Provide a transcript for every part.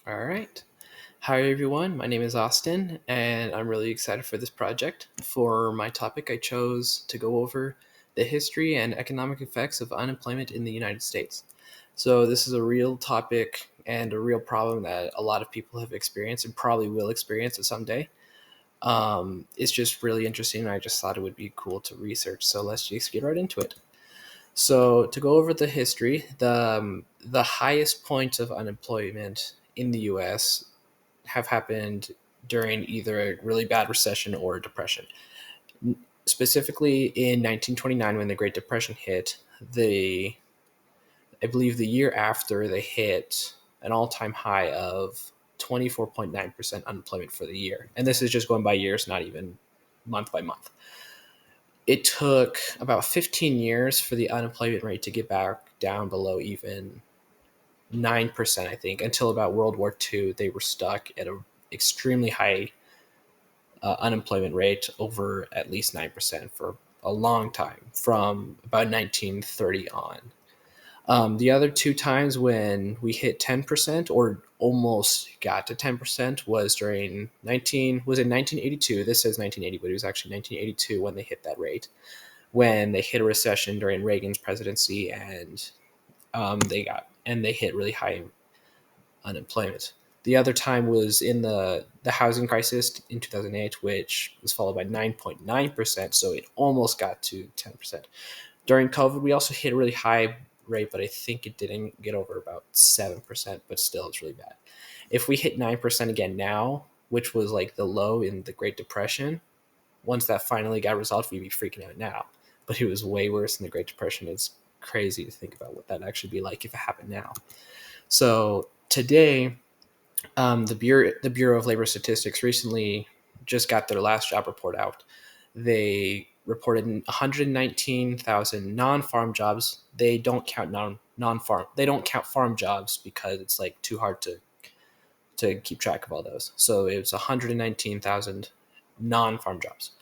All right. Hi, everyone. My name is Austin, and I'm really excited for this project. For my topic, I chose to go over the history and economic effects of unemployment in the United States. So, this is a real topic and a real problem that a lot of people have experienced and probably will experience it someday. It's just really interesting, and I just thought it would be cool to research. So, let's just get right into it. So, to go over the history, the highest points of unemployment in the U.S. have happened during either a really bad recession or a depression. Specifically, in 1929, when the Great Depression hit, the I believe the year after they hit an all-time high of 24.9% unemployment for the year, and this is just going by years, not even month by month. It took about 15 years for the unemployment rate to get back down below even 9%, I think, until about World War II. They were stuck at an extremely high unemployment rate over at least 9% for a long time, from about 1930 on. The other two times when we hit 10% or almost got to 10% was during 1982. This says 1980, but it was actually 1982 when they hit that rate, when they hit a recession during Reagan's presidency, and they hit really high unemployment. The other time was in the housing crisis in 2008, which was followed by 9.9%, so it almost got to 10%. During COVID, we also hit a really high rate, but I think it didn't get over about 7%, but still it's really bad. If we hit 9% again now, which was like the low in the Great Depression, once that finally got resolved, we'd be freaking out now. But it was way worse in the Great Depression. It's crazy to think about what that'd actually be like if it happened now. So today, the Bureau of Labor Statistics recently just got their last job report out. They reported 119,000 non-farm jobs. They don't count non-farm. They don't count farm jobs because it's like too hard to keep track of all those. So it was 119,000 non-farm jobs.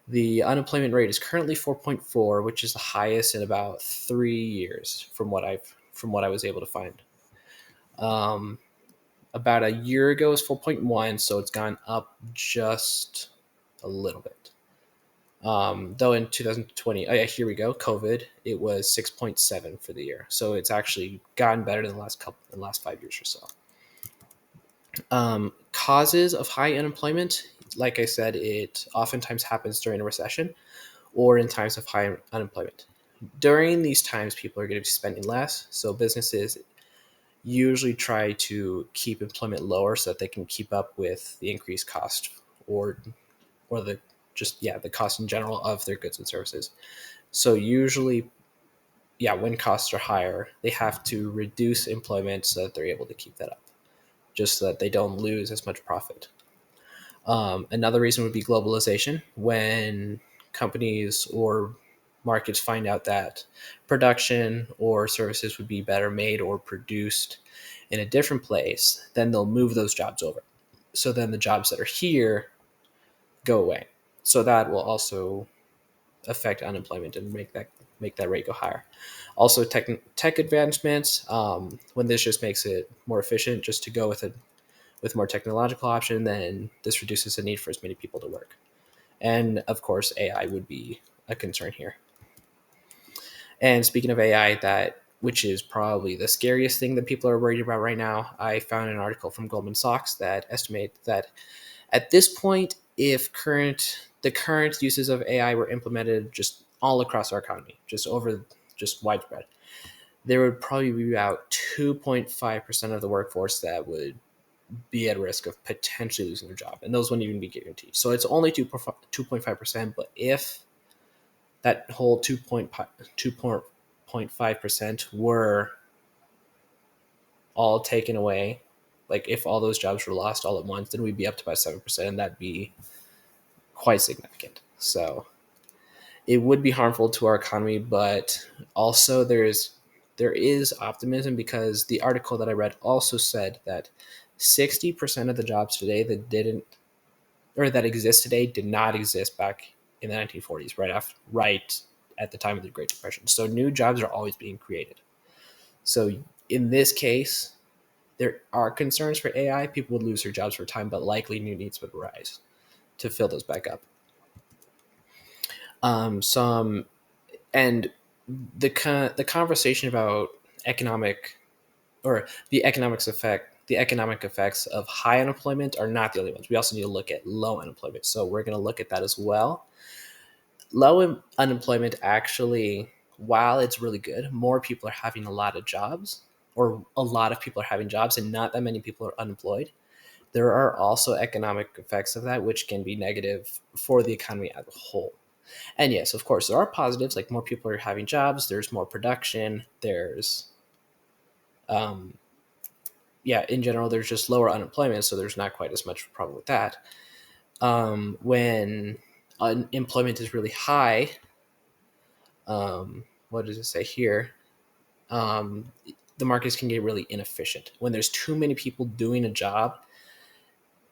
The unemployment rate is currently 4.4, which is the highest in about 3 years from what I was able to find. Um, about a year ago it was 4.1, so it's gone up just a little bit. Though in 2020, oh yeah, here we go, COVID, it was 6.7 for the year, so it's actually gotten better than the last 5 years or so. Causes of high unemployment, like I said, it oftentimes happens during a recession or in times of high unemployment. During these times, people are going to be spending less, so businesses usually try to keep employment lower so that they can keep up with the increased cost or or the just yeah the cost in general of their goods and services. So usually, yeah, when costs are higher, they have to reduce employment so that they're able to keep that up, just so that they don't lose as much profit. Another reason would be globalization. When companies or markets find out that production or services would be better made or produced in a different place, then they'll move those jobs over. So then the jobs that are here go away. So that will also affect unemployment and make that rate go higher. Also, tech advancements, when this just makes it more efficient just to go with more technological option, then this reduces the need for as many people to work. And of course, AI would be a concern here. And speaking of AI, that which is probably the scariest thing that people are worried about right now, I found an article from Goldman Sachs that estimates that at this point, if the current uses of AI were implemented just all across our economy, just widespread, there would probably be about 2.5% of the workforce that would be at risk of potentially losing their job, and those wouldn't even be guaranteed. So it's only 2.5%, but if that whole 2.5% were all taken away, like if all those jobs were lost all at once, then we'd be up to about 7%, and that'd be quite significant. So it would be harmful to our economy, but also there is optimism, because the article that I read also said that 60% of the jobs today that didn't or that exist today did not exist back in the 1940s, right at the time of the Great Depression. So new jobs are always being created. So in this case, there are concerns for AI, people would lose their jobs for time, but likely new needs would arise to fill those back up. Some and the conversation about economic or the economic effects of high unemployment are not the only ones. We also need to look at low unemployment. So we're going to look at that as well. Unemployment actually, while it's really good, more people are having a lot of jobs, or a lot of people are having jobs and not that many people are unemployed. There are also economic effects of that, which can be negative for the economy as a whole. And yes, of course, there are positives, like more people are having jobs, there's more production, um, yeah, in general, there's just lower unemployment, so there's not quite as much problem with that. When unemployment is really high, what does it say here? Um, the markets can get really inefficient. When there's too many people doing a job,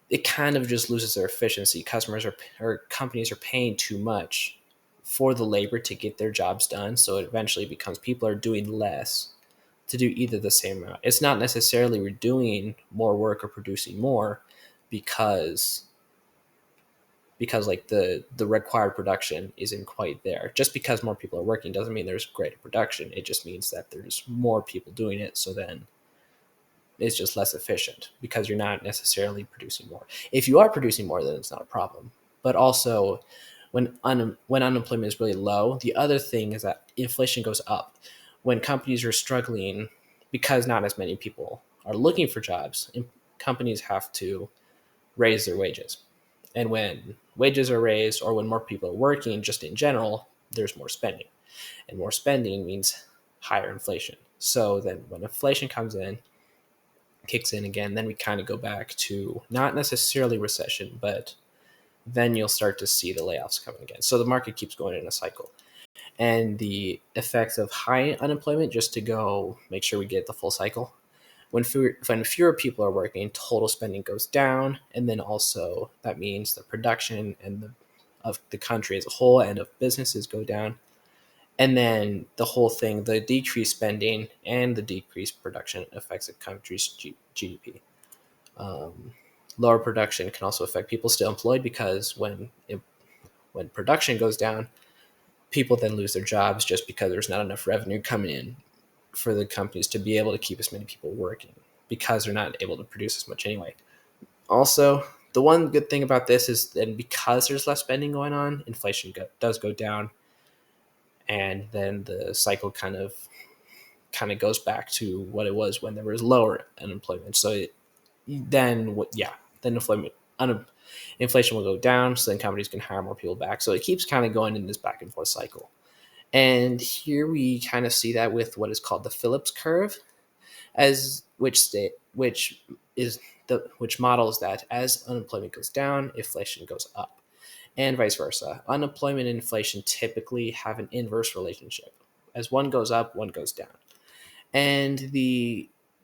it kind of just loses their efficiency. Customers or companies are paying too much for the labor to get their jobs done, so it eventually becomes people are doing less to do either the same amount. It's not necessarily we're doing more work or producing more because like the required production isn't quite there. Just because more people are working doesn't mean there's greater production. It just means that there's more people doing it, so then it's just less efficient because you're not necessarily producing more. If you are producing more, then it's not a problem. But also, when unemployment is really low, the other thing is that inflation goes up. When companies are struggling because not as many people are looking for jobs, companies have to raise their wages. And when wages are raised, or when more people are working, just in general, there's more spending. And more spending means higher inflation. So then when inflation kicks in again, then we kind of go back to not necessarily recession, but then you'll start to see the layoffs coming again. So the market keeps going in a cycle. And the effects of high unemployment, just to go make sure we get the full cycle, when fewer people are working, total spending goes down, and then also that means the production of the country as a whole and of businesses go down. And then the whole thing, the decreased spending and the decreased production affects a country's GDP. Um, Lower production can also affect people still employed, because when production goes down, people then lose their jobs just because there's not enough revenue coming in for the companies to be able to keep as many people working, because they're not able to produce as much anyway. Also, the one good thing about this is that because there's less spending going on, inflation does go down, and then the cycle kind of goes back to what it was when there was lower unemployment. So then inflation will go down, so then companies can hire more people back. So it keeps kind of going in this back and forth cycle. And here we kind of see that with what is called the Phillips curve, as which models that as unemployment goes down, inflation goes up, and vice versa. Unemployment and inflation typically have an inverse relationship. As one goes up, one goes down. And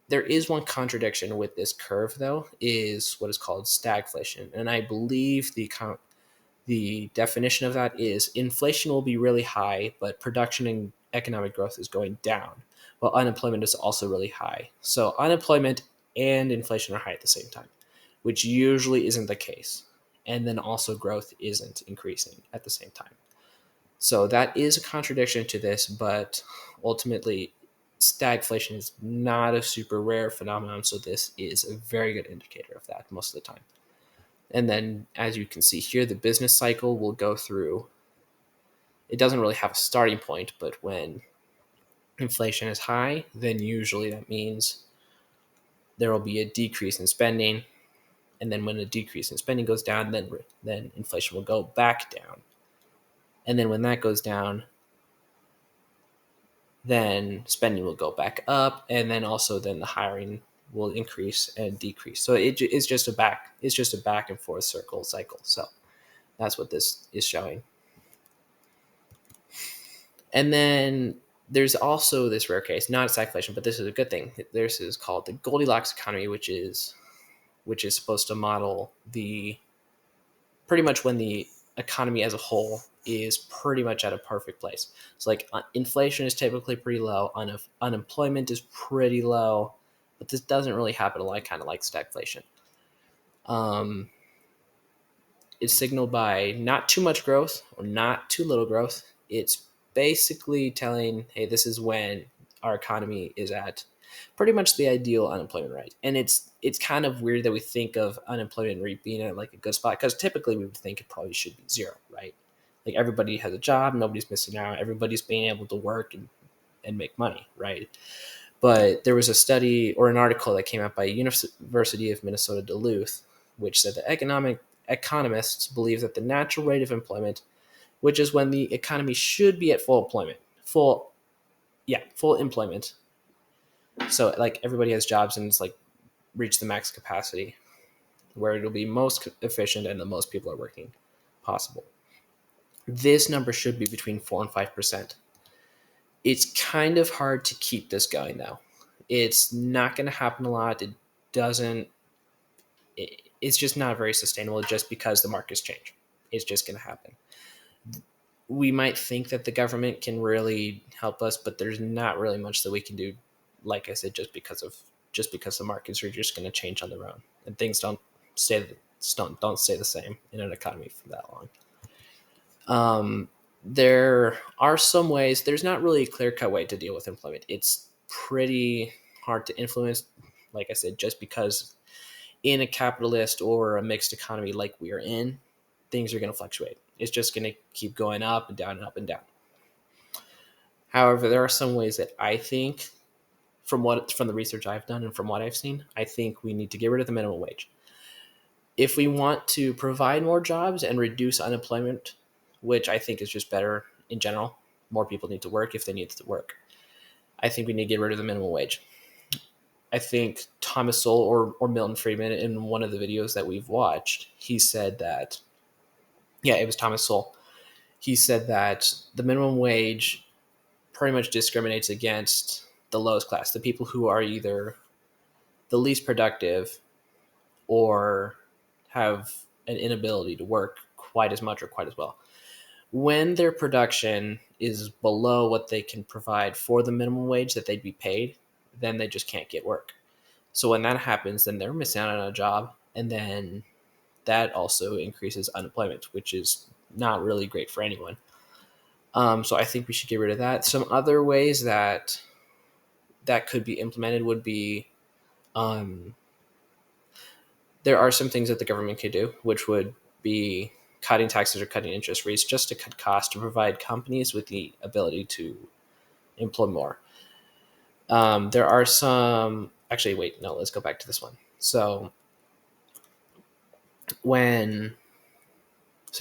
there is one contradiction with this curve, though, is what is called stagflation. And I believe the definition of that is inflation will be really high, but production and economic growth is going down, while unemployment is also really high. So unemployment and inflation are high at the same time, which usually isn't the case. And then also growth isn't increasing at the same time. So that is a contradiction to this, but ultimately, stagflation is not a super rare phenomenon. So this is a very good indicator of that most of the time. And then, as you can see here, the business cycle will go through. It doesn't really have a starting point, but when inflation is high, then usually that means there will be a decrease in spending. And then when a decrease in spending goes down, then inflation will go back down. And then when that goes down, then spending will go back up, and then also then the hiring will increase and decrease. So it's just a back and forth cycle. So that's what this is showing. And then there's also this rare case, not stagflation, but this is a good thing. This is called the Goldilocks economy, which is supposed to model the pretty much when the economy as a whole is pretty much at a perfect place. So like inflation is typically pretty low, unemployment is pretty low, but this doesn't really happen a lot, kind of like stagflation. Um, it's signaled by not too much growth or not too little growth. It's basically telling, hey, this is when our economy is at pretty much the ideal unemployment rate. And it's kind of weird that we think of unemployment rate being at like a good spot, because typically we would think it probably should be zero, right? Like everybody has a job, nobody's missing out, everybody's being able to work and make money, right? But there was a study or an article that came out by University of Minnesota Duluth, which said that economists believe that the natural rate of employment, which is when the economy should be at full employment. So like everybody has jobs and it's like reach the max capacity where it'll be most efficient and the most people are working possible. This number should be between 4 and 5%. It's kind of hard to keep this going though. It's not going to happen a lot. Doesn't it's just not very sustainable just because the markets change. It's just going to happen. We might think that the government can really help us, but there's not really much that we can do. Like I said, just because the markets are just going to change on their own, and things don't stay the same in an economy for that long. There are some ways. There's not really a clear-cut way to deal with employment. It's pretty hard to influence, like I said, just because in a capitalist or a mixed economy like we are in, things are going to fluctuate. It's just going to keep going up and down and up and down. However, there are some ways that I think, from the research I've done and from what I've seen, I think we need to get rid of the minimum wage. If we want to provide more jobs and reduce unemployment, which I think is just better in general, more people need to work if they need to work. I think we need to get rid of the minimum wage. I think Thomas Sowell or Milton Friedman, in one of the videos that we've watched, he said that, yeah, it was Thomas Sowell. He said that the minimum wage pretty much discriminates against the lowest class, the people who are either the least productive or have an inability to work quite as much or quite as well. When their production is below what they can provide for the minimum wage that they'd be paid, then they just can't get work. So when that happens, then they're missing out on a job, and then that also increases unemployment, which is not really great for anyone. So I think we should get rid of that. Some other ways that could be implemented would be, there are some things that the government could do, which would be cutting taxes or cutting interest rates just to cut costs to provide companies with the ability to employ more. There are some. Actually, wait, no, let's go back to this one. So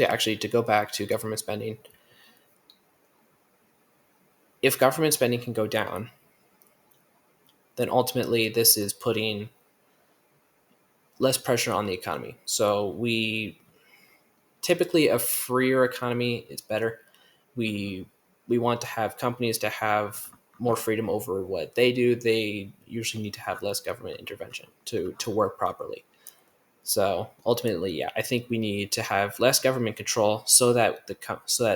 actually, to go back to government spending, if government spending can go down, then ultimately this is putting less pressure on the economy. So typically a freer economy is better. We want to have companies to have more freedom over what they do. They usually need to have less government intervention to work properly. So ultimately, yeah, I think we need to have less government control so that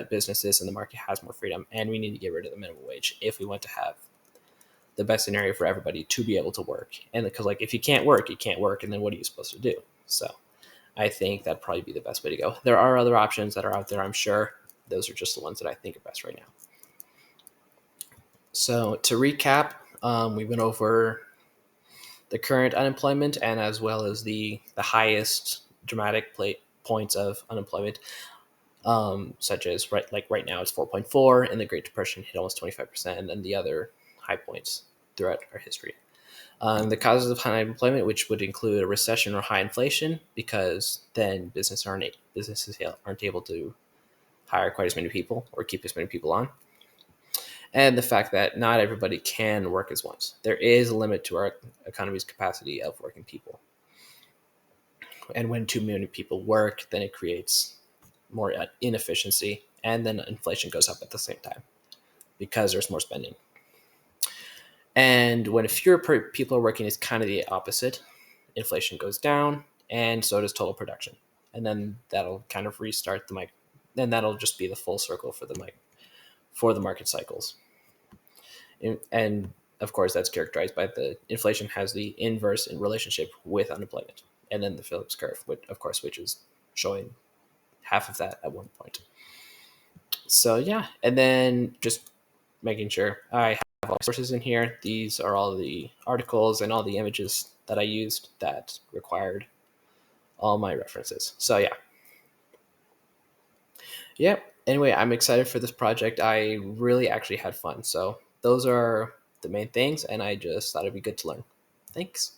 businesses and the market has more freedom, and we need to get rid of the minimum wage if we want to have the best scenario for everybody to be able to work. And because like if you can't work, and then what are you supposed to do? So I think that'd probably be the best way to go. There are other options that are out there, I'm sure. Those are just the ones that I think are best right now. So to recap, we went over the current unemployment and as well as the highest dramatic points of unemployment, such as right now it's 4.4, and the Great Depression hit almost 25%, and then the other high points throughout our history. The causes of high unemployment, which would include a recession or high inflation, because then businesses aren't able to hire quite as many people or keep as many people on. And the fact that not everybody can work as once. There is a limit to our economy's capacity of working people. And when too many people work, then it creates more inefficiency, and then inflation goes up at the same time because there's more spending. And when fewer people are working, it's kind of the opposite. Inflation goes down, and so does total production. And then that'll kind of restart then that'll just be the full circle for the market cycles. And of course, that's characterized by the inflation has the inverse in relationship with unemployment. And then the Phillips curve, which is showing half of that at one point. So yeah, and then just making sure I have all the sources in here. These are all the articles and all the images that I used that required all my references. So yeah. Yep. Anyway, I'm excited for this project. I really actually had fun. So those are the main things, and I just thought it'd be good to learn. Thanks.